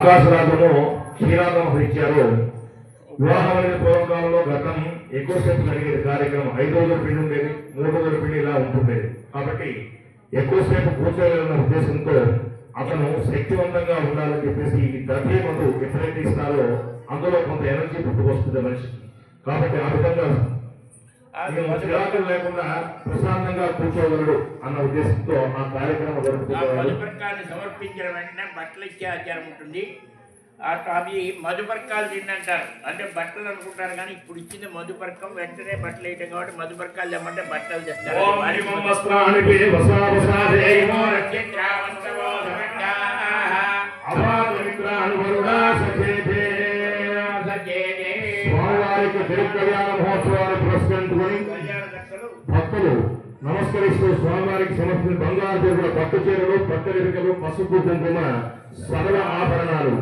ఆకాశరాజును శ్రీరామం హరించారు. వివాహమైన పూర్వకాలంలో గతం ఎక్కువసేపు జరిగేది కార్యక్రమం. 5 రోజుల పెళ్లి ఉండేది, 3 రోజుల పెళ్లి ఇలా ఉంటుండేది. కాబట్టి ఎక్కువసేపు కూర్చోలేదన్న ఉద్దేశంతో అతను శక్తివంతంగా ఉండాలని చెప్పేసి ఈ ద్రవ్య మందు ఎప్పుడైతే ఇస్తారో అందులో కొంత ఎనర్జీ పుట్టుకొస్తుంది మనిషికి. కాబట్టి ఆ విధంగా చిరాకులు లేకుండా ప్రశాంతంగా కూర్చోగలడు అన్న ఉద్దేశంతో ఆ కార్యక్రమం జరుపుకుంటారు. మధుపర్కాన్ని సమర్పించిన వెంటనే బట్టలు ఇచ్చే ఆచారం ఉంటుంది. అవి మధుపర్కాలు తిన్నంటారు, అంటే బట్టలు అనుకుంటారు. కానీ ఇప్పుడు ఇచ్చింది మధుపర్కం, వెంటనే బట్టలు వేయటం కాబట్టి మధుపర్కాలు తెమ్మంటే బట్టలు తెస్తారు. మహోత్సవాన్ని పురస్కరించుకొని భక్తులు నమస్కరిస్తూ స్వామివారికి సమర్పించిన బంగారు చేతుల పట్టు చీరలు, పట్టెరికలు, పసుపు, కుంకుమ, సకల ఆభరణాలు.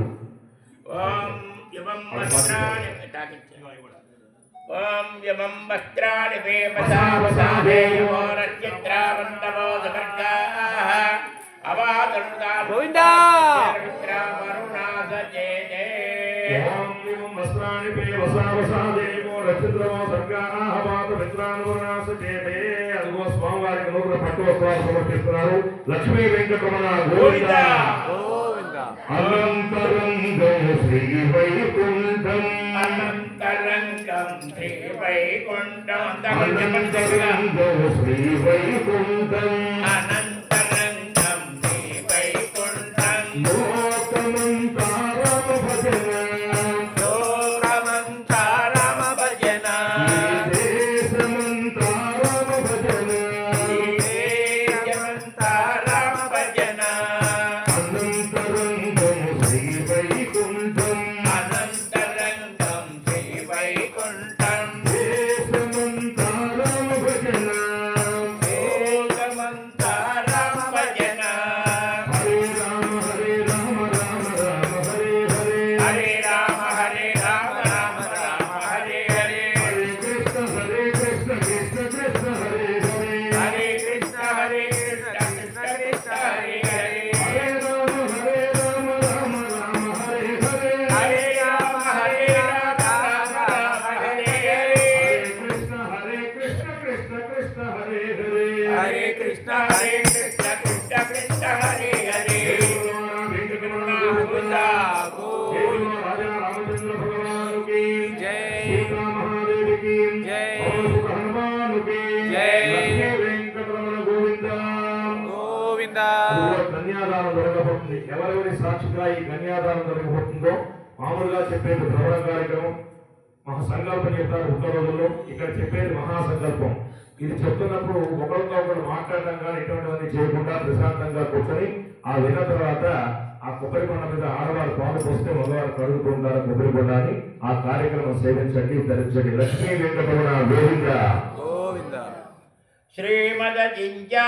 స్వామివారికి నూతన పట్టు వస్త్రాలు సమర్పిస్తున్నారు. లక్ష్మీ వెంకటరమణ గోవింద. అనంతరంగం శ్రీ వైకుంఠం, అనంతరంగం శ్రీ వైకుంఠం, అనంతరంగం శ్రీ వైకుంఠం, అనంతరంగం శ్రీ వైకుంఠం. లోకమంతా రామ భజన, లోకమంతా రామ భజన, దేశమంతా రామ భజన, దేశమంతా రామ భజన. అనంతరంగం శ్రీ వైకుంఠం, అనంతరంగం శ్రీ వైకుంఠం, దేశమంతా రామ భజన, దేశమంతా రామ భజన. హరే రామ హరే రామ రామ రామ హరే హరే, హరే రామ హరే రామ రామ రామ హరే హరే, హరే కృష్ణ కృష్ణ కృష్ణ హరే హరే, హరే కృష్ణ కృష్ణ కృష్ణ హరే హరే, హరే రామ రామ రామ హరే హరే, హరే రామ హరే రామ రామ రామ హరే హరే, కృష్ణ కృష్ణ కృష్ణ హరే హరే, హరే కృష్ణ కృష్ణ కృష్ణ హరే హరే. గోవిందా గోవిందా. రాజా రామచంద్ర భగవానుకి జై. సీతా మహాదేవికి జై. హనుమానుకి జై. లక్ష్మీ వెంకటరమణ గోవింద. గోవిందా. కన్యాదానం జరగబోతుంది. ఎవరెవరి సాక్షిగా ఈ కన్యాదానం జరగబోతుందో మామూలుగా చెప్పేది శ్రవణ కార్యక్రమం, మహాసంకల్పం చెప్తారు ఉత్తర రోజుల్లో. ఇక్కడ చెప్పేది మహాసంకల్పం. ఇది చెప్తున్నప్పుడు ఒకరితో ఒకరు మాట్లాడటం కానీ ఇటువంటివన్నీ చేయకుండా ప్రశాంతంగా కూర్చొని ఆ విన్న తర్వాత ఆ కొబ్బరి కొండ మీద ఆడవారు పాలు పోస్తే మగవారు కడుగుతుంటారు కొబ్బరి కొండని. ఆ కార్యక్రమం సేవించండి, ధరించండి. లక్ష్మీ వెంకటరమణ గోవింద. శ్రీమద